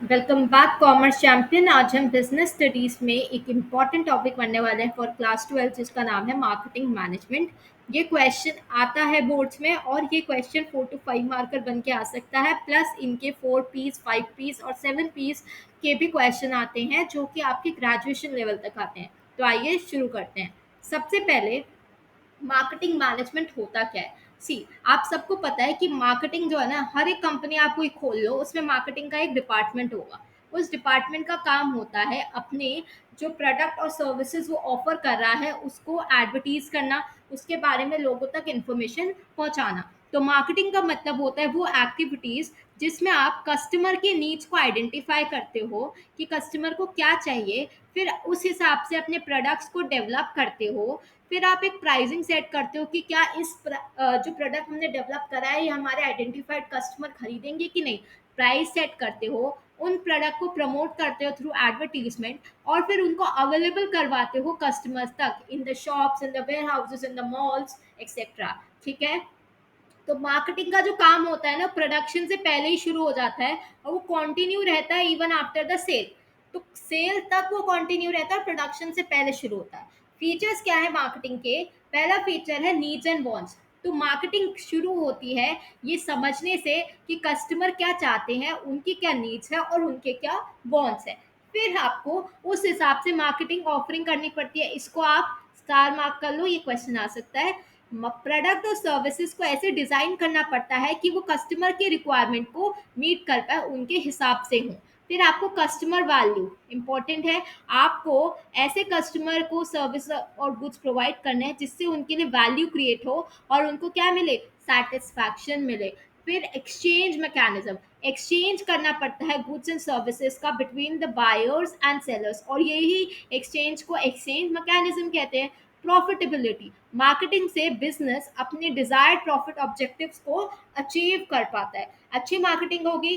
Welcome back commerce champion. आज हम business studies में एक इम्पॉर्टेंट टॉपिक पढ़ने वाले हैं फॉर क्लास 12 जिसका नाम है मार्केटिंग मैनेजमेंट। ये क्वेश्चन आता है बोर्ड्स में और ये क्वेश्चन 4 to 5 मार्कर बन के आ सकता है, प्लस इनके 4 पीस 5 पीस और 7 पीस के भी क्वेश्चन आते हैं जो कि आपके ग्रेजुएशन लेवल तक आते हैं। तो आइए शुरू करते हैं। सबसे पहले मार्केटिंग मैनेजमेंट होता क्या है। सी, आप सबको पता है कि मार्केटिंग जो है ना, हर एक कंपनी आप कोई खोल लो उसमें मार्केटिंग का एक डिपार्टमेंट होगा। उस डिपार्टमेंट का काम होता है अपने जो प्रोडक्ट और सर्विसेज वो ऑफर कर रहा है उसको एडवर्टीज करना, उसके बारे में लोगों तक इंफॉर्मेशन पहुंचाना। तो मार्केटिंग का मतलब होता है वो एक्टिविटीज जिसमें आप कस्टमर के नीड्स को आइडेंटिफाई करते हो कि कस्टमर को क्या चाहिए, फिर उस हिसाब से अपने प्रोडक्ट्स को डेवलप करते हो। फिर आप एक प्राइसिंग सेट करते हो कि क्या जो प्रोडक्ट हमने डेवलप करा है ये हमारे आइडेंटिफाइड कस्टमर खरीदेंगे कि नहीं। प्राइस सेट करते हो, उन प्रोडक्ट को प्रमोट करते हो थ्रू एडवर्टीजमेंट, और फिर उनको अवेलेबल करवाते हो कस्टमर्स तक in the shops, in the warehouses, in the malls etcetera. ठीक है। तो मार्केटिंग का जो काम होता है ना, प्रोडक्शन से पहले ही शुरू हो जाता है और वो कंटिन्यू रहता है इवन आफ्टर द सेल। तो सेल तक वो कंटिन्यू रहता है, प्रोडक्शन से पहले शुरू होता है। फीचर्स क्या है मार्केटिंग के? पहला फीचर है नीड्स एंड वांट्स। तो मार्केटिंग शुरू होती है ये समझने से कि कस्टमर क्या चाहते हैं, उनकी क्या नीड्स है और उनके क्या वांट्स है। फिर आपको उस हिसाब से मार्केटिंग ऑफरिंग करनी पड़ती है। इसको आप स्टार मार्क कर लो, ये क्वेश्चन आ सकता है। प्रोडक्ट और सर्विसेज को ऐसे डिज़ाइन करना पड़ता है कि वो कस्टमर के रिक्वायरमेंट को मीट कर पाए, उनके हिसाब से हो। फिर आपको कस्टमर वैल्यू इंपॉर्टेंट है। आपको ऐसे कस्टमर को सर्विस और गुड्स प्रोवाइड करना है जिससे उनके लिए वैल्यू क्रिएट हो और उनको क्या मिले, सेटिस्फैक्शन मिले। फिर एक्सचेंज मैकेनिज्म, एक्सचेंज करना पड़ता है गुड्स एंड सर्विसेज का between the buyers and sellers, और यही एक्सचेंज को एक्सचेंज मैकेनिज्म कहते हैं। प्रॉफिटेबिलिटी, मार्केटिंग से बिजनेस अपने डिजायर्ड प्रॉफिट ऑब्जेक्टिव्स को अचीव कर पाता है। अच्छी मार्केटिंग होगी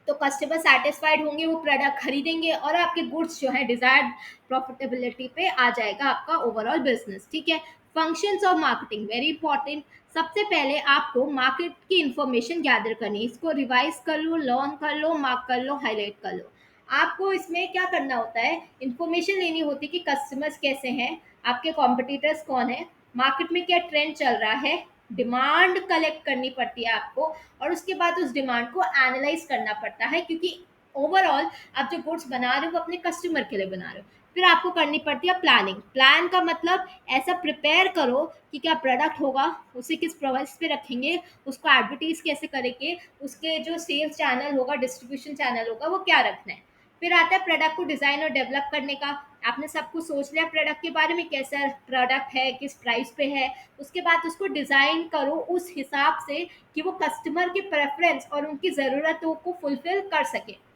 तो कस्टमर सेटिस्फाइड होंगे, वो प्रोडक्ट खरीदेंगे और आपके गुड्स जो है डिजायर्ड प्रॉफिटेबिलिटी पे आ जाएगा आपका ओवरऑल बिजनेस। ठीक है। Functions of marketing very important. सबसे पहले आपको मार्केट की इंफॉर्मेशन गैदर करनी है। इसको रिवाइज कर लो, लर्न कर लो, मार्क कर लो, हाईलाइट कर लो। आपको इसमें क्या करना होता है, इंफॉर्मेशन लेनी होती है कि कस्टमर्स कैसे हैं, आपके कॉम्पिटिटर्स कौन है, मार्केट में क्या ट्रेंड चल रहा है। डिमांड कलेक्ट करनी पड़ती है आपको, और उसके बाद उस डिमांड को एनालाइज करना पड़ता है, क्योंकि ओवरऑल आप जो गुड्स बना रहे हो वो अपने कस्टमर के लिए बना रहे हो। फिर आपको करनी पड़ती है प्लानिंग। प्लान का मतलब ऐसा प्रिपेयर करो कि क्या प्रोडक्ट होगा, उसे किस प्राइस पे रखेंगे, उसको एडवर्टीज कैसे करेंगे, उसके जो सेल्स चैनल होगा, डिस्ट्रीब्यूशन चैनल होगा, वो क्या रखना है। फिर आता है प्रोडक्ट को डिज़ाइन और डेवलप करने का। आपने सब कुछ सोच लिया प्रोडक्ट के बारे में, कैसा प्रोडक्ट है, किस प्राइस पे है। उसके बाद उसको डिज़ाइन करो उस हिसाब से कि वो कस्टमर के प्रेफरेंस और उनकी ज़रूरतों को फुलफिल कर सके।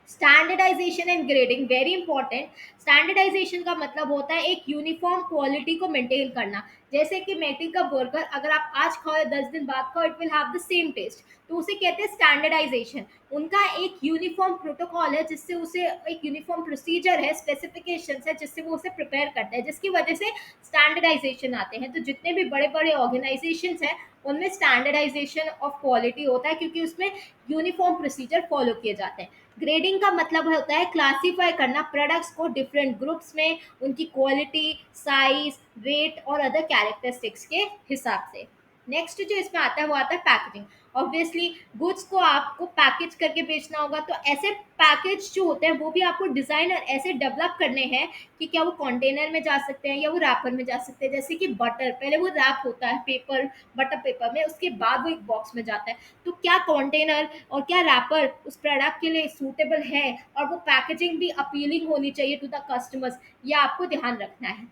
Standardisation and grading very important. Standardisation का मतलब होता है एक यूनिफॉर्म क्वालिटी को मेंटेन करना। जैसे कि मैगी का बर्गर अगर आप आज खाओ या 10 दिन बाद खाओ, it will have the same taste. तो उसे कहते हैं स्टैंडर्डाइजेशन। उनका एक यूनिफॉर्म प्रोटोकॉल है जिससे उसे, एक यूनिफॉर्म प्रोसीजर है, स्पेसिफिकेशन है जिससे वो उसे प्रिपेयर करता है, जिसकी वजह से स्टैंडर्डाइजेशन आते हैं। तो जितने भी बड़े बड़े ऑर्गेनाइजेशन हैं उनमें स्टैंडर्डाइजेशन ऑफ क्वालिटी होता है, क्योंकि उसमें यूनिफॉर्म प्रोसीजर फॉलो किए जाते हैं। ग्रेडिंग का मतलब होता है क्लासीफाई करना प्रोडक्ट्स को डिफरेंट ग्रुप्स में, उनकी क्वालिटी, साइज, वेट और अदर कैरेक्टरिस्टिक्स के हिसाब से। नेक्स्ट जो इसमें आता है वो आता है पैकेजिंग। ऑब्वियसली गुड्स को आपको पैकेज करके बेचना होगा, तो ऐसे पैकेज जो होते हैं वो भी आपको डिज़ाइन और ऐसे डेवलप करने हैं कि क्या वो कंटेनर में जा सकते हैं या वो रैपर में जा सकते हैं। जैसे कि बटर, पहले वो रैप होता है पेपर, बटर पेपर में, उसके बाद वो एक बॉक्स में जाता है। तो क्या कंटेनर और क्या रैपर उस प्रोडक्ट के लिए सूटेबल है, और वो पैकेजिंग भी अपीलिंग होनी चाहिए टू द कस्टमर्स, ये आपको ध्यान रखना है।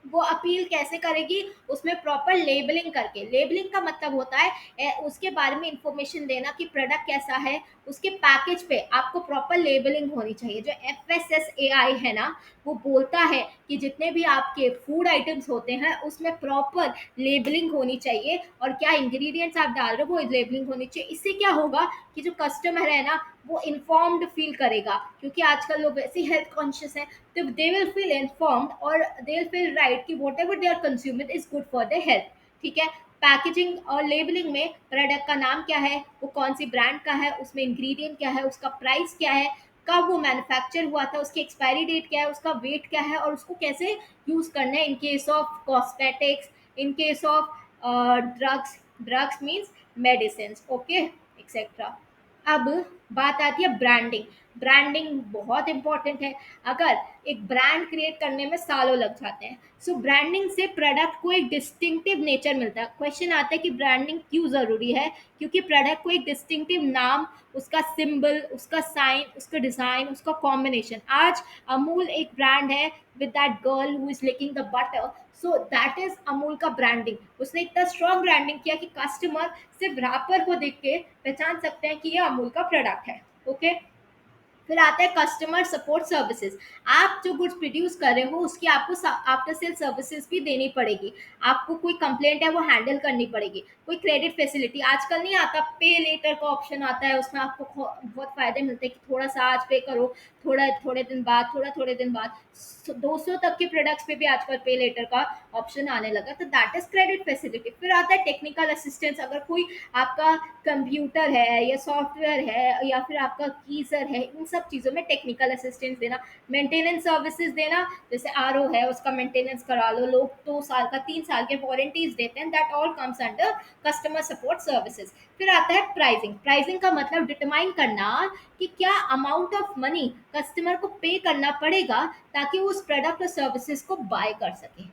वो अपील कैसे करेगी, उसमें प्रॉपर लेबलिंग करके। लेबलिंग का मतलब होता है उसके बारे में इंफॉर्मेशन देना कि प्रोडक्ट कैसा है। उसके पैकेज पे आपको प्रॉपर लेबलिंग होनी चाहिए। जो FSSAI है ना, वो बोलता है कि जितने भी आपके फूड आइटम्स होते हैं उसमें प्रॉपर लेबलिंग होनी चाहिए, और क्या इंग्रेडिएंट्स आप डाल रहे हो वो लेबलिंग होनी चाहिए। इससे क्या होगा कि जो कस्टमर है ना वो इन्फॉर्म्ड फील करेगा, क्योंकि आजकल लोग वैसे हेल्थ कॉन्शियस हैं। तो दे विल फील इन्फॉर्म्ड और दे विल फील राइट कि whatever they are consuming is good for their health. ठीक है। पैकेजिंग और लेबलिंग में प्रोडक्ट का नाम क्या है, वो कौन सी ब्रांड का है, उसमें इंग्रेडिएंट क्या है, उसका प्राइस क्या है, कब वो मैन्युफैक्चर हुआ था, उसकी एक्सपायरी डेट क्या है, उसका वेट क्या है, और उसको कैसे यूज़ करना है in case of cosmetics, in case of drugs, drugs means medicine, okay etcetera. अब बात आती है ब्रांडिंग। ब्रांडिंग बहुत इंपॉर्टेंट है। अगर एक ब्रांड क्रिएट करने में सालों लग जाते हैं, सो ब्रांडिंग से प्रोडक्ट को एक डिस्टिंक्टिव नेचर मिलता है। क्वेश्चन आता है कि ब्रांडिंग क्यों ज़रूरी है? क्योंकि प्रोडक्ट को एक डिस्टिंक्टिव नाम, उसका सिंबल, उसका साइन, उसका डिज़ाइन, उसका कॉम्बिनेशन। आज अमूल एक ब्रांड है with that girl who is licking the butter, so that is Amul का ब्रांडिंग। उसने इतना स्ट्रॉन्ग ब्रांडिंग किया कि कस्टमर सिर्फ रैपर को देख के पहचान सकते हैं कि ये अमूल का प्रोडक्ट है। ओके, फिर आता है कस्टमर सपोर्ट सर्विसेज। आप जो गुड्स प्रोड्यूस कर रहे हो उसकी आपको आफ्टर सेल सर्विसेज भी देनी पड़ेगी। आपको कोई कंप्लेंट है वो हैंडल करनी पड़ेगी। कोई क्रेडिट फैसिलिटी आजकल नहीं आता, पे लेटर का ऑप्शन आता है, उसमें आपको बहुत फायदे मिलते हैं कि थोड़ा सा आज पे करो, थोड़ा थोड़े दिन बाद, थोड़े दिन बाद। 200 तक के प्रोडक्ट्स पे भी आजकल पे लेटर का ऑप्शन आने लगा, तो दैट इज क्रेडिट फैसिलिटी। फिर आता है टेक्निकल असिस्टेंस। अगर कोई आपका कंप्यूटर है या सॉफ्टवेयर है या फिर आपका गीजर है, इन सब चीज़ों में टेक्निकल असिस्टेंस देना। मेंटेनेंस सर्विसेज देना, जैसे आरओ है उसका मेंटेनेंस करा लो, लोग 2 साल का 3 साल के वारंटीज देते हैं, that all comes under customer support services. फिर आता है प्राइसिंग। प्राइसिंग का मतलब डिटरमाइन करना कि क्या अमाउंट ऑफ मनी कस्टमर को पे करना पड़ेगा ताकि वो उस प्रोडक्ट और सर्विसेज को बाय कर सके।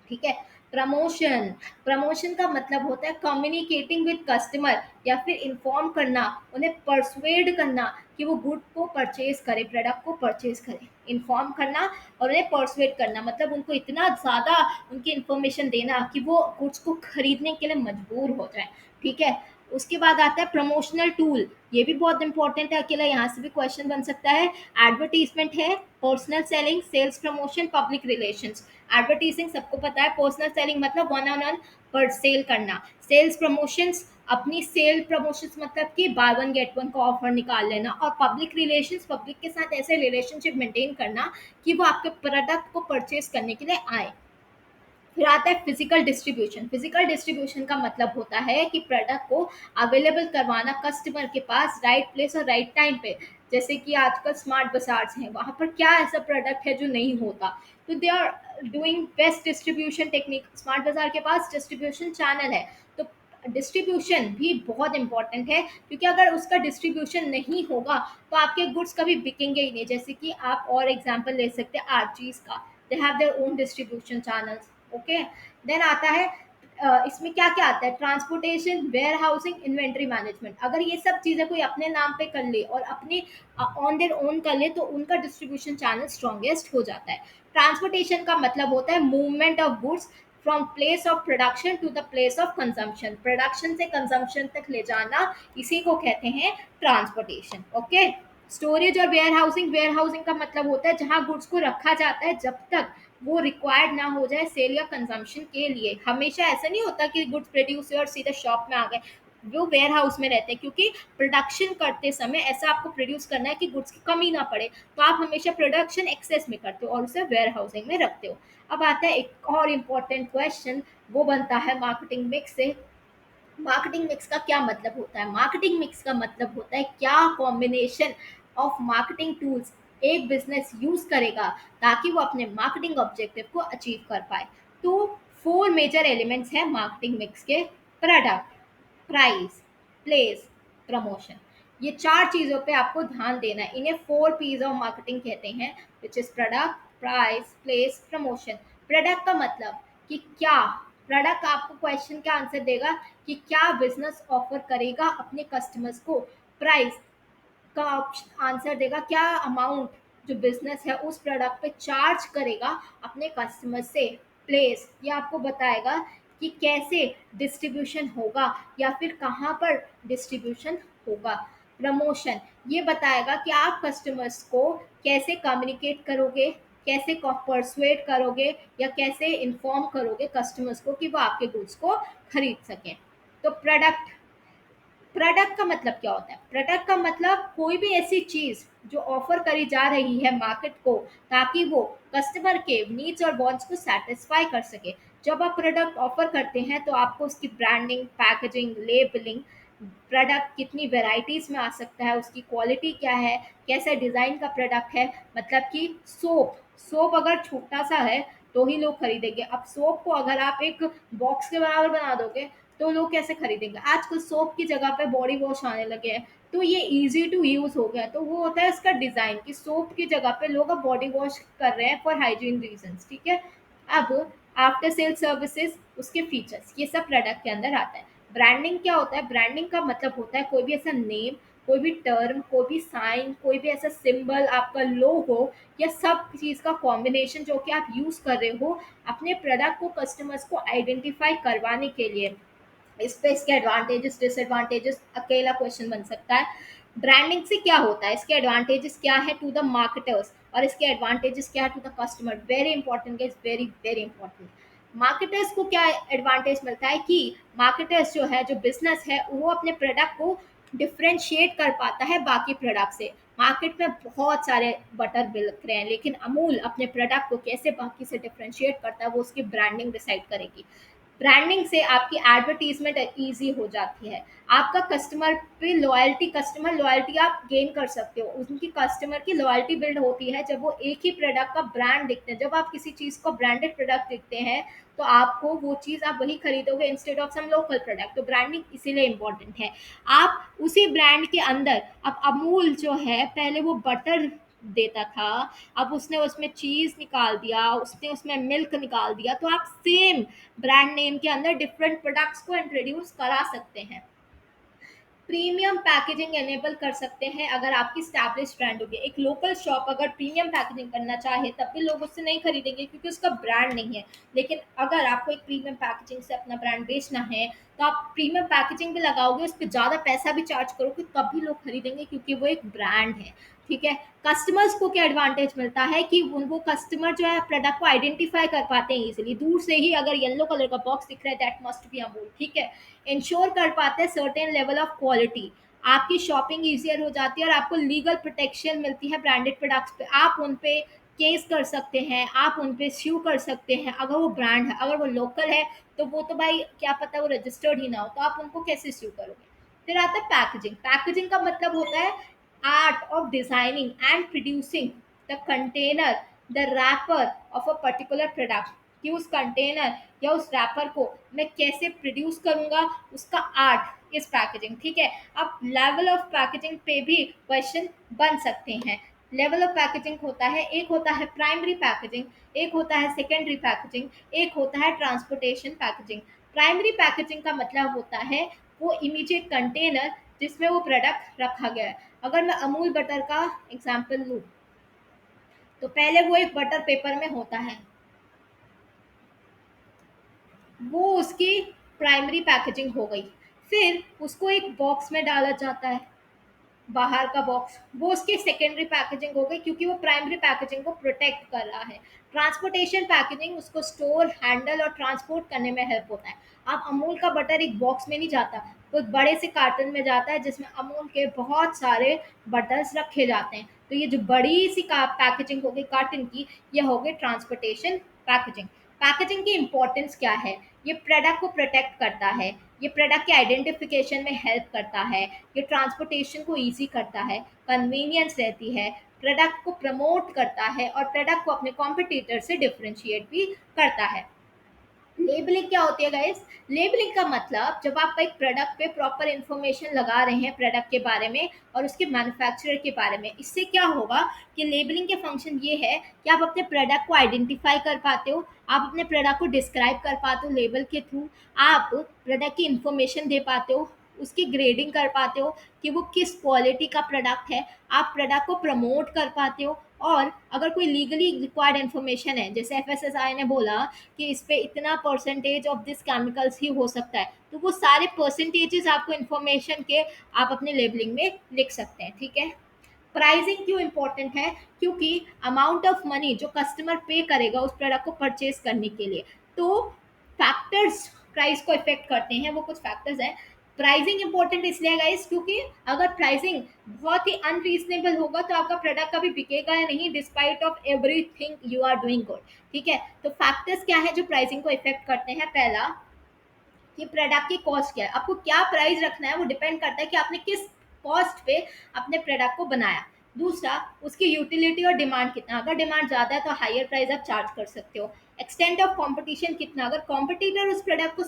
ठीक है। प्रमोशन। प्रमोशन का मतलब होता है कम्युनिकेटिंग विद कस्टमर, या फिर इन्फॉर्म करना, उन्हें परसुएड करना कि वो गुड को परचेज करे, प्रोडक्ट को परचेज करे। इन्फॉर्म करना और उन्हें परसुएड करना मतलब उनको इतना ज़्यादा उनकी इन्फॉर्मेशन देना कि वो गुड्स को खरीदने के लिए मजबूर हो जाए। ठीक है। उसके बाद आता है प्रमोशनल टूल। ये भी बहुत इंपॉर्टेंट है, अकेला यहाँ से भी क्वेश्चन बन सकता है। एडवर्टीजमेंट है, personal selling, sales promotion, public relations. Advertising सबको पता है, पर्सनल सेलिंग मतलब वन ऑन वन पर सेल करना। सेल्स प्रमोशंस अपनी सेल प्रमोशंस मतलब कि बाय वन गेट वन का ऑफर निकाल लेना। और पब्लिक रिलेशंस, पब्लिक के साथ ऐसे रिलेशनशिप मेंटेन करना कि वो आपके प्रोडक्ट को परचेज करने के लिए आए। फिर आता है फिजिकल डिस्ट्रीब्यूशन। फिजिकल डिस्ट्रीब्यूशन का मतलब होता है कि प्रोडक्ट को अवेलेबल करवाना कस्टमर के पास राइट प्लेस और राइट टाइम पे। जैसे कि आजकल स्मार्ट बाजार्स हैं, वहाँ पर क्या ऐसा प्रोडक्ट है जो नहीं होता, तो they are doing best distribution technique. Smart Bazaar के पास डिस्ट्रीब्यूशन चैनल है, तो डिस्ट्रीब्यूशन भी बहुत इंपॉर्टेंट है, क्योंकि अगर उसका डिस्ट्रीब्यूशन नहीं होगा तो आपके गुड्स कभी बिकेंगे ही नहीं। जैसे कि आप और एग्जांपल ले सकते हैं आरजीज का, they have their own distribution channels. Okay. Then आता है इसमें क्या क्या आता है, transportation, warehousing, inventory management. अगर ये सब चीज़ें कोई अपने नाम पे कर ले और अपने ऑन देयर ओन कर ले तो उनका डिस्ट्रीब्यूशन चैनल स्ट्रॉन्गेस्ट हो जाता है। ट्रांसपोर्टेशन का मतलब होता है movement of goods from place of production to the place of consumption. Production से कंजम्पशन तक ले जाना, इसी को कहते हैं ट्रांसपोर्टेशन। ओके। स्टोरेज और वेयर हाउसिंग। वेयर हाउसिंग का मतलब होता है जहां गुड्स को रखा जाता है जब तक वो रिक्वायर्ड ना हो जाए सेल या कंजम्पशन के लिए। हमेशा ऐसा नहीं होता कि गुड्स प्रोड्यूस हुए और सीधे शॉप में आ गए, वो वेयर हाउस में रहते हैं, क्योंकि प्रोडक्शन करते समय ऐसा आपको प्रोड्यूस करना है कि गुड्स की कमी ना पड़े, तो आप हमेशा प्रोडक्शन एक्सेस में करते हो और उसे वेयर हाउसिंग में रखते हो। अब आता है एक और इम्पॉर्टेंट क्वेश्चन, वो बनता है मार्केटिंग मिक्स से। मार्केटिंग मिक्स का क्या मतलब होता है? मार्केटिंग मिक्स का मतलब होता है क्या कॉम्बिनेशन ऑफ मार्केटिंग टूल्स एक बिजनेस यूज करेगा ताकि वो अपने मार्केटिंग ऑब्जेक्टिव को अचीव कर पाए। तो 4 मेजर एलिमेंट्स हैं मार्केटिंग मिक्स के: प्रोडक्ट, प्राइस, प्लेस, प्रमोशन। ये 4 चीज़ों पे आपको ध्यान देना है। इन्हें 4 P's ऑफ मार्केटिंग कहते हैं, which is product, price, place, promotion. Product का मतलब कि क्या प्रोडक्ट आपको क्वेश्चन का आंसर देगा कि क्या बिजनेस ऑफर करेगा अपने कस्टमर्स को। प्राइस का आंसर देगा क्या अमाउंट जो बिजनेस है उस प्रोडक्ट पे चार्ज करेगा अपने कस्टमर से। प्लेस ये आपको बताएगा कि कैसे डिस्ट्रीब्यूशन होगा या फिर कहाँ पर डिस्ट्रीब्यूशन होगा। प्रमोशन ये बताएगा कि आप कस्टमर्स को कैसे कम्युनिकेट करोगे, कैसे परसुएट करोगे या कैसे इन्फॉर्म करोगे कस्टमर्स को कि वो आपके गुड्स को खरीद सकें। तो प्रोडक्ट का मतलब क्या होता है? प्रोडक्ट का मतलब कोई भी ऐसी चीज़ जो ऑफर करी जा रही है मार्केट को ताकि वो कस्टमर के नीड्स और वांट्स को सेटिस्फाई कर सके। जब आप प्रोडक्ट ऑफर करते हैं तो आपको उसकी ब्रांडिंग, पैकेजिंग, लेबलिंग, प्रोडक्ट कितनी वेराइटीज़ में आ सकता है, उसकी क्वालिटी क्या है, कैसे डिज़ाइन का प्रोडक्ट है। मतलब कि सोप सोप अगर छोटा सा है तो ही लोग खरीदेंगे। अब सोप को अगर आप एक बॉक्स के बराबर बना दोगे तो लोग कैसे खरीदेंगे। आजकल सोप की जगह पे बॉडी वॉश आने लगे हैं, तो ये इजी टू यूज हो गया। तो वो होता है इसका डिजाइन कि सोप की जगह पे लोग अब बॉडी वॉश कर रहे हैं फॉर हाइजीन रीजंस। ठीक है। अब आफ्टर सेल सर्विसेज, उसके फीचर्स, ये सब प्रोडक्ट के अंदर आता है। ब्रांडिंग क्या होता है? ब्रांडिंग का मतलब होता है कोई भी ऐसा नेम, कोई भी टर्म, कोई भी साइन, कोई भी ऐसा सिंबल, आपका लोगो, या सब चीज़ का कॉम्बिनेशन जो कि आप यूज़ कर रहे हो अपने प्रोडक्ट को कस्टमर्स को आइडेंटिफाई करवाने के लिए। इस पे इसके एडवांटेजेस, डिसएडवांटेजेस अकेला क्वेश्चन बन सकता है। ब्रांडिंग से क्या होता है, इसके एडवांटेजेस क्या है टू द मार्केटर्स, और इसके एडवांटेजेस क्या है to the customer. Very important guys, very very important. Marketers को क्या एडवांटेज मिलता है कि मार्केटर्स जो है, जो बिजनेस है, वो अपने प्रोडक्ट को डिफ्रेंशिएट कर पाता है बाकी प्रोडक्ट से। मार्केट में बहुत सारे बटर बिक रहे हैं, लेकिन अमूल अपने प्रोडक्ट को कैसे बाकी से डिफ्रेंशिएट करता है वो उसकी ब्रांडिंग डिसाइड करेगी। ब्रांडिंग से आपकी एडवर्टीजमेंट ईजी हो जाती है। आपका कस्टमर पे लॉयल्टी, कस्टमर लॉयल्टी आप गेन कर सकते हो। उनकी कस्टमर की लॉयल्टी बिल्ड होती है जब वो एक ही प्रोडक्ट का ब्रांड देखते हैं। जब आप किसी चीज़ को ब्रांडेड प्रोडक्ट देखते हैं तो आपको वो चीज़ आप वही खरीदोगे instead of some local product. तो ब्रांडिंग इसीलिए इम्पोर्टेंट है। आप उसी ब्रांड के अंदर, अब अमूल जो है पहले वो बटर देता था, अब उसने उसमें चीज़ निकाल दिया, उसने उसमें मिल्क निकाल दिया, तो आप सेम ब्रांड नेम के अंदर डिफरेंट प्रोडक्ट्स को इंट्रोड्यूस करा सकते हैं। प्रीमियम पैकेजिंग एनेबल कर सकते हैं अगर आपकी स्टैब्लिश ब्रांड होगी। एक लोकल शॉप अगर प्रीमियम पैकेजिंग करना चाहे तब भी लोग उससे नहीं खरीदेंगे क्योंकि उसका ब्रांड नहीं है। लेकिन अगर आपको एक प्रीमियम पैकेजिंग से अपना ब्रांड बेचना है तो आप प्रीमियम पैकेजिंग भी लगाओगे, उस पर ज़्यादा पैसा भी चार्ज करोगे, तब भी लोग खरीदेंगे क्योंकि वो एक ब्रांड है। ठीक है। कस्टमर्स को क्या एडवांटेज मिलता है कि वो कस्टमर जो है प्रोडक्ट को आइडेंटिफाई कर पाते हैं इजीली। दूर से ही अगर येलो कलर का बॉक्स दिख रहा है, दैट मस्ट बी अमूल। ठीक है। इंश्योर कर पाते हैं सर्टेन लेवल ऑफ क्वालिटी। आपकी शॉपिंग ईजियर हो जाती है और आपको लीगल प्रोटेक्शन मिलती है ब्रांडेड प्रोडक्ट्स पे। आप उन पे केस कर सकते हैं, आप उन पे स्यू कर सकते हैं अगर वो ब्रांड है। अगर वो लोकल है तो वो तो भाई क्या पता वो रजिस्टर्ड ही ना हो, तो आप उनको कैसे स्यू करोगे। फिर आता है पैकेजिंग। पैकेजिंग का मतलब होता है art of designing and producing the container, the wrapper of a particular product. कि उस कंटेनर या उस रैपर को मैं कैसे प्रोड्यूस करूंगा, उसका आर्ट इस पैकेजिंग। ठीक है। अब लेवल ऑफ पैकेजिंग पे भी क्वेश्चन बन सकते हैं। लेवल ऑफ पैकेजिंग होता है, एक होता है प्राइमरी पैकेजिंग, एक होता है सेकेंडरी पैकेजिंग, एक होता है ट्रांसपोर्टेशन पैकेजिंग। प्राइमरी पैकेजिंग का मतलब होता है वो इमीडिएट कंटेनर जिसमें वो प्रोडक्ट रखा गया है। अगर मैं अमूल बटर का एग्जांपल लूँ तो पहले वो एक बटर पेपर में होता है, वो उसकी प्राइमरी पैकेजिंग हो गई। फिर उसको एक बॉक्स में डाला जाता है, बाहर का बॉक्स, वो उसकी सेकेंडरी पैकेजिंग हो गई क्योंकि वो प्राइमरी पैकेजिंग को प्रोटेक्ट कर रहा है। ट्रांसपोर्टेशन पैकेजिंग उसको स्टोर, हैंडल और ट्रांसपोर्ट करने में हेल्प होता है। अब अमूल का बटर एक बॉक्स में नहीं जाता, वो एक बड़े से कार्टन में जाता है जिसमें अमूल के बहुत सारे बटर्स रखे जाते हैं। तो ये जो बड़ी सी पैकेजिंग हो गई कार्टन की, ये हो गई ट्रांसपोर्टेशन पैकेजिंग। पैकेजिंग की इंपॉर्टेंस क्या है? ये प्रोडक्ट को प्रोटेक्ट करता है, ये प्रोडक्ट के आइडेंटिफिकेशन में हेल्प करता है, ये ट्रांसपोर्टेशन को ईजी करता है, कन्वीनियंस रहती है, प्रोडक्ट को प्रमोट करता है और प्रोडक्ट को अपने कॉम्पिटिटर से डिफ्रेंशिएट भी करता है। लेबलिंग क्या होती है गाइस? लेबलिंग का मतलब जब आप एक प्रोडक्ट पे प्रॉपर इंफॉर्मेशन लगा रहे हैं प्रोडक्ट के बारे में और उसके मैन्युफैक्चरर के बारे में। इससे क्या होगा कि लेबलिंग के फंक्शन ये है कि आप अपने प्रोडक्ट को आइडेंटिफाई कर पाते हो, आप अपने प्रोडक्ट को डिस्क्राइब कर पाते हो लेबल के थ्रू, आप प्रोडक्ट की इंफॉर्मेशन दे पाते हो, उसकी ग्रेडिंग कर पाते हो कि वो किस क्वालिटी का प्रोडक्ट है, आप प्रोडक्ट को प्रमोट कर पाते हो। और अगर कोई लीगली रिक्वायर्ड इन्फॉर्मेशन है, जैसे एफएसएसआई ने बोला कि इस पे इतना परसेंटेज ऑफ दिस केमिकल्स ही हो सकता है, तो वो सारे परसेंटेजेस आपको इन्फॉर्मेशन के आप अपने लेबलिंग में लिख सकते हैं। ठीक है। प्राइसिंग क्यों इंपॉर्टेंट है? क्योंकि अमाउंट ऑफ मनी जो कस्टमर पे करेगा उस प्रोडक्ट को परचेज करने के लिए, तो फैक्टर्स प्राइस को इफेक्ट करते हैं। वो कुछ फैक्टर्स हैं। प्राइसिंग इंपॉर्टेंट इसलिए है गाइस, क्योंकि अगर प्राइसिंग बहुत ही अनरीजनेबल होगा तो आपका प्रोडक्ट कभी बिकेगा या नहीं, despite of everything you are doing good. ठीक है, तो फैक्टर्स क्या है जो प्राइसिंग को इफेक्ट करते हैं? पहला, कि प्रोडक्ट की कॉस्ट क्या है, आपको क्या प्राइस रखना है वो डिपेंड करता है कि आपने किस कॉस्ट पे अपने प्रोडक्ट को बनाया। दूसरा, उसकी यूटिलिटी और डिमांड कितना, अगर डिमांड ज़्यादा है तो हायर प्राइस आप चार्ज कर सकते हो। एक्सटेंट ऑफ कंपटीशन कितना, अगर कॉम्पिटिटर उस प्रोडक्ट को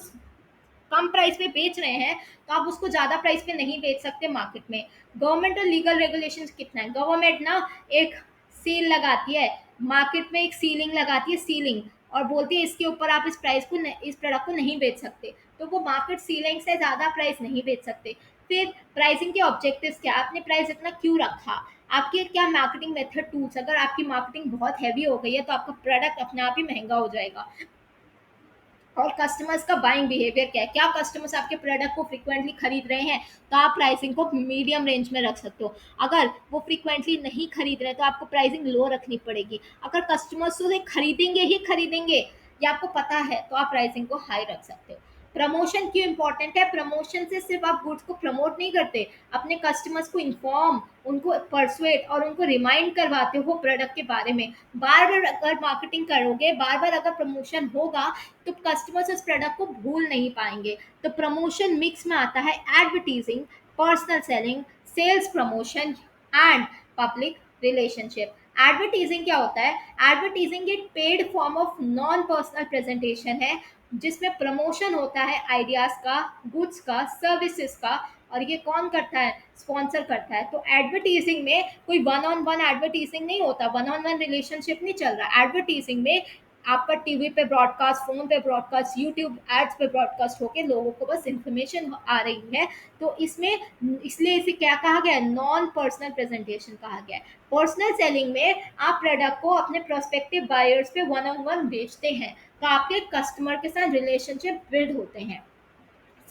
कम प्राइस पे बेच रहे हैं तो आप उसको ज़्यादा प्राइस पे नहीं बेच सकते मार्केट में। गवर्नमेंट और लीगल रेगुलेशंस कितना है, गवर्नमेंट ना एक सील लगाती है, मार्केट में एक सीलिंग लगाती है, सीलिंग, और बोलती है इसके ऊपर आप इस प्राइस को इस प्रोडक्ट को नहीं बेच सकते, तो वो मार्केट सीलिंग से ज़्यादा प्राइस नहीं बेच सकते। फिर प्राइसिंग के ऑब्जेक्टिव्स क्या, आपने प्राइस इतना क्यों रखा, आपके क्या मार्केटिंग मेथड टूल्स, अगर आपकी मार्केटिंग बहुत हैवी हो गई है तो आपका प्रोडक्ट अपने आप ही महंगा हो जाएगा। और कस्टमर्स का बाइंग बिहेवियर क्या है, क्या कस्टमर्स आपके प्रोडक्ट को फ्रीक्वेंटली खरीद रहे हैं, तो आप प्राइसिंग को मीडियम रेंज में रख सकते हो। अगर वो फ्रीक्वेंटली नहीं खरीद रहे तो आपको प्राइसिंग लो रखनी पड़ेगी। अगर कस्टमर्स उसे खरीदेंगे ही खरीदेंगे, ये आपको पता है, तो आप प्राइसिंग को हाई रख सकते हो। प्रमोशन क्यों इंपॉर्टेंट है, प्रमोशन से सिर्फ आप गुड्स को प्रमोट नहीं करते, अपने कस्टमर्स को इन्फॉर्म, उनको परसुएट और उनको रिमाइंड करवाते हो प्रोडक्ट के बारे में। बार बार अगर मार्केटिंग करोगे, बार बार अगर प्रमोशन होगा, तो कस्टमर्स उस प्रोडक्ट को भूल नहीं पाएंगे। तो प्रमोशन मिक्स में आता है advertising, personal selling, sales promotion and public relationship. Advertising क्या होता है, एडवर्टीजिंग एक paid form of non personal presentation है, जिसमें प्रमोशन होता है आइडियाज का, गुड्स का, सर्विसेज का, और ये कौन करता है, स्पॉन्सर करता है। तो एडवर्टीजिंग में कोई वन ऑन वन एडवर्टीजिंग नहीं होता, वन ऑन वन रिलेशनशिप नहीं चल रहा। एडवर्टीजिंग में आपका टीवी पे ब्रॉडकास्ट, फोन पे ब्रॉडकास्ट, यूट्यूब एड्स पे ब्रॉडकास्ट होके लोगों को बस इंफॉर्मेशन आ रही है। तो इसमें इसलिए इसे क्या कहा गया है, नॉन पर्सनल प्रेजेंटेशन कहा गया है। पर्सनल सेलिंग में आप प्रोडक्ट को अपने प्रोस्पेक्टिव बायर्स पे वन ऑन वन बेचते हैं, तो आपके कस्टमर के साथ रिलेशनशिप बिल्ड होते हैं।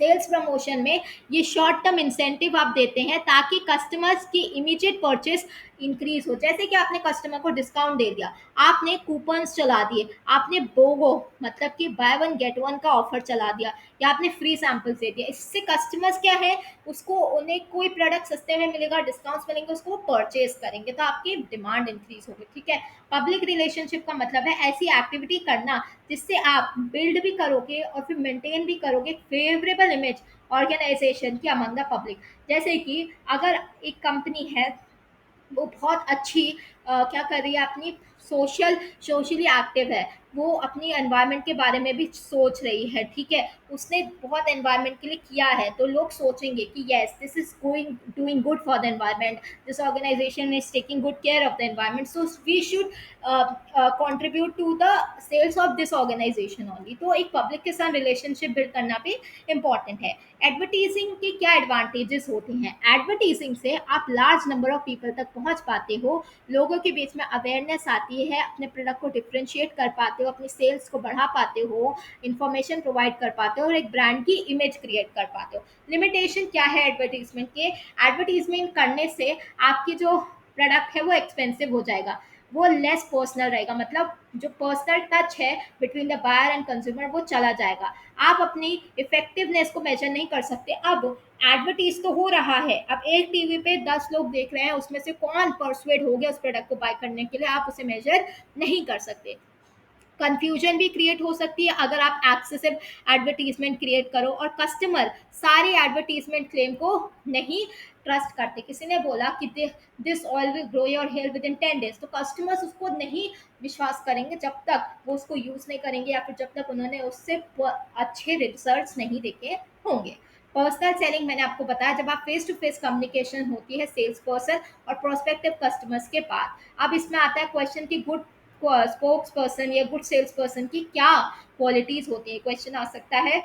सेल्स प्रमोशन में ये शॉर्ट टर्म इंसेंटिव आप देते हैं ताकि कस्टमर्स की इमीडिएट परचेस इंक्रीज हो। जैसे कि आपने कस्टमर को डिस्काउंट दे दिया, आपने कूपन्स चला दिए, आपने बोगो मतलब कि बाय वन गेट वन का ऑफर चला दिया, या आपने फ्री सैंपल्स दे दिया। इससे कस्टमर्स क्या है, उसको उन्हें कोई प्रोडक्ट सस्ते में मिलेगा, डिस्काउंट्स मिलेंगे, उसको परचेज करेंगे, तो आपकी डिमांड इंक्रीज होगी। ठीक है। पब्लिक रिलेशनशिप का मतलब है ऐसी एक्टिविटी करना जिससे आप बिल्ड भी करोगे और फिर मेंटेन भी करोगे फेवरेबल इमेज ऑर्गेनाइजेशन की अमंग द पब्लिक। जैसे कि अगर एक कंपनी है, वो बहुत अच्छी क्या कर रही है, अपनी सोशली एक्टिव है, वो अपनी एनवायरनमेंट के बारे में भी सोच रही है। ठीक है, उसने बहुत एनवायरनमेंट के लिए किया है, तो लोग सोचेंगे कि yes this is going doing good for the environment, this organization is taking good care of the environment, so we should contribute to the sales of this organization only. तो एक पब्लिक के साथ रिलेशनशिप बिल्ड करना भी important है। Advertising के क्या advantages होते हैं, एडवर्टीजिंग से आप लार्ज नंबर ऑफ पीपल तक पहुंच पाते हो, लोगों के बीच में अवेयरनेस आती है, अपने प्रोडक्ट को डिफ्रेंशिएट कर पाते हो, अपनी सेल्स को बढ़ा पाते हो, इंफॉर्मेशन प्रोवाइड कर पाते हो, और एक ब्रांड की इमेज क्रिएट कर पाते हो। लिमिटेशन क्या है एडवर्टीजमेंट के, एडवर्टीजमेंट करने से आपकी जो प्रोडक्ट है वो एक्सपेंसिव हो जाएगा, वो लेस पर्सनल रहेगा, मतलब जो पर्सनल टच है between the buyer and consumer वो चला जाएगा। आप अपनी इफेक्टिवनेस को मेजर नहीं कर सकते। अब एडवर्टीज तो हो रहा है, अब एक टीवी पे 10 लोग देख रहे हैं, उसमें से कौन परसुएड हो गया उस प्रोडक्ट को बाय करने के लिए, आप उसे मेजर नहीं कर सकते। कंफ्यूजन भी क्रिएट हो सकती है अगर आप एक्सेसिव एडवर्टीजमेंट क्रिएट करो, और कस्टमर सारे एडवर्टीजमेंट क्लेम को नहीं ट्रस्ट करते। किसी ने बोला कि this oil will grow your here with in 10 days, तो कस्टमर्स उसको नहीं विश्वास करेंगे जब तक वो उसको यूज़ नहीं करेंगे, या फिर जब तक उन्होंने उससे अच्छे रिजल्ट्स नहीं देखे होंगे। पर्सनल सेलिंग मैंने आपको बताया, जब आप फेस टू फेस कम्युनिकेशन होती है सेल्स पर्सन और प्रोस्पेक्टिव कस्टमर्स के बाद। अब इसमें आता है क्वेश्चन की गुड स्पोक्स पर्सन या गुड सेल्स पर्सन की क्या क्वालिटीज होती है, क्वेश्चन आ सकता है।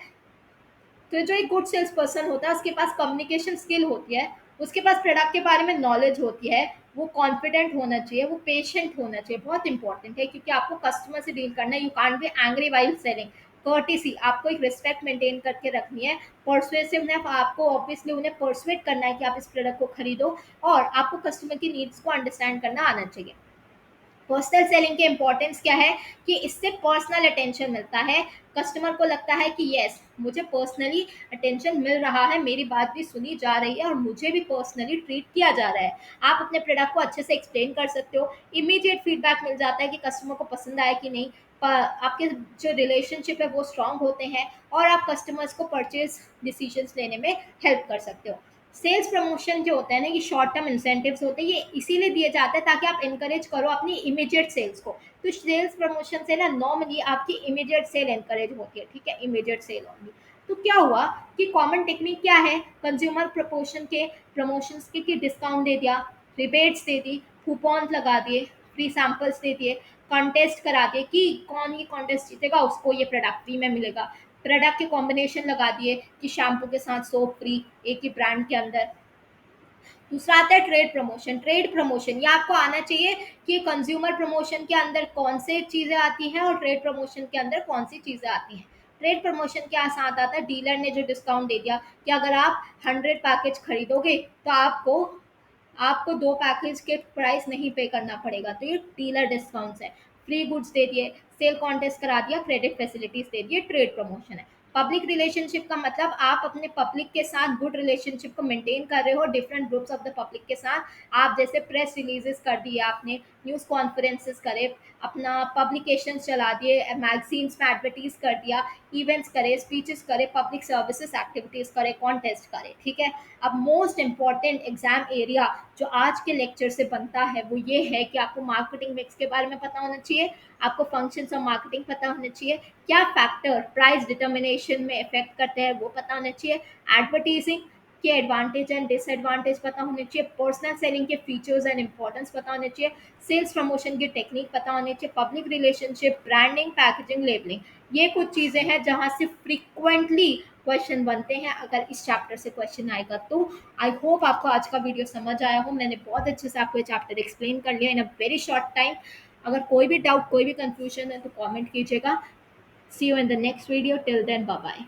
तो जो एक गुड सेल्स पर्सन होता है उसके पास कम्युनिकेशन स्किल होती है, उसके पास प्रोडक्ट के बारे में नॉलेज होती है, वो कॉन्फिडेंट होना चाहिए, वो पेशेंट होना चाहिए, बहुत इंपॉर्टेंट है, क्योंकि आपको कस्टमर से डील करना है। You can't be angry while selling. Courtesy, आपको एक रिस्पेक्ट मेंटेन करके रखनी है। परसुएसिवनेस, आपको ऑब्वियसली उन्हें परसुएट करना है कि आप इस प्रोडक्ट को खरीदो, और आपको कस्टमर की नीड्स को अंडरस्टैंड करना आना चाहिए। पर्सनल सेलिंग के इंपॉर्टेंस क्या है कि इससे पर्सनल अटेंशन मिलता है। कस्टमर को लगता है कि यस, मुझे पर्सनली अटेंशन मिल रहा है, मेरी बात भी सुनी जा रही है और मुझे भी पर्सनली ट्रीट किया जा रहा है। आप अपने प्रोडक्ट को अच्छे से एक्सप्लेन कर सकते हो, इमीडिएट फीडबैक मिल जाता है कि कस्टमर को पसंद आया कि नहीं। आपके जो रिलेशनशिप है वो स्ट्रांग होते हैं और आप कस्टमर्स को परचेज डिसीजंस लेने में हेल्प कर सकते हो। सेल्स प्रमोशन जो होता है ना, ये शॉर्ट टर्म इंसेंटिव्स होते हैं, ये इसीलिए दिए जाते हैं ताकि आप इनकरेज करो अपनी इमीडिएट सेल्स को। तो सेल्स प्रमोशन से ना नॉर्मली आपकी इमीडिएट सेल एनकरेज होती है, ठीक है, इमीडिएट सेल होगी। तो क्या हुआ कि कॉमन टेक्निक क्या है, कंज्यूमर प्रपोर्शन के प्रमोशंस के कि डिस्काउंट दे दिया, रिबेट्स दे दी, कूपन लगा दिए, फ्री सैंपल्स दे दिए, कॉन्टेस्ट करा दिए कि कौन ये कॉन्टेस्ट जीतेगा उसको ये प्रोडक्ट फ्री में मिलेगा, प्रोडक्ट के कॉम्बिनेशन लगा दिए कि शैम्पू के साथ सोप फ्री एक ही ब्रांड के अंदर। दूसरा आता है ट्रेड प्रमोशन। ट्रेड प्रमोशन ये आपको आना चाहिए कि कंज्यूमर प्रमोशन के अंदर कौन से चीज़ें आती हैं और ट्रेड प्रमोशन के अंदर कौन सी चीज़ें आती हैं। ट्रेड प्रमोशन के साथ आता है डीलर ने जो डिस्काउंट दे दिया कि अगर आप 100 पैकेज खरीदोगे तो आपको आपको 2 पैकेज के प्राइस नहीं पे करना पड़ेगा, तो ये डीलर डिस्काउंट्स है। फ्री गुड्स दे दिए, सेल कॉन्टेस्ट करा दिया, क्रेडिट फैसिलिटीज दे दिए, ट्रेड प्रमोशन है। पब्लिक रिलेशनशिप का मतलब आप अपने पब्लिक के साथ गुड रिलेशनशिप को मेंटेन कर रहे हो different groups of the public के साथ। आप जैसे प्रेस रिलीजेस कर दिए आपने, न्यूज़ कॉन्फ्रेंसेस करे, अपना पब्लिकेशन चला दिए, मैगजीन्स में एडवर्टीज कर दिया, इवेंट्स करे, स्पीचेस करे, पब्लिक सर्विसेज एक्टिविटीज करे, कॉन्टेस्ट करे, ठीक है। अब मोस्ट इंपॉर्टेंट एग्जाम एरिया जो आज के लेक्चर से बनता है वो ये है कि आपको मार्केटिंग मिक्स के बारे में पता होना चाहिए, आपको फंक्शंस ऑफ मार्केटिंग पता होना चाहिए, क्या फैक्टर प्राइस डिटर्मिनेशन में इफेक्ट करते हैं वो पता होना चाहिए, एडवर्टीजिंग के एडवांटेज एंड डिसएडवांटेज पता होने चाहिए, पर्सनल सेलिंग के फीचर्स एंड इंपॉर्टेंस पता होने चाहिए, सेल्स प्रमोशन की टेक्निक पता होनी चाहिए, public relationship, branding, packaging, labelling. ये कुछ चीज़ें हैं जहाँ से फ्रिक्वेंटली क्वेश्चन बनते हैं। अगर इस चैप्टर से क्वेश्चन आएगा तो आई होप आपको आज का वीडियो समझ आया हो। मैंने बहुत अच्छे से आपको ये चैप्टर एक्सप्लेन कर लिया इन अ वेरी शॉर्ट टाइम। अगर कोई भी डाउट, कोई भी कंफ्यूजन है तो कमेंट कीजिएगा। See you in the next video, till then bye bye.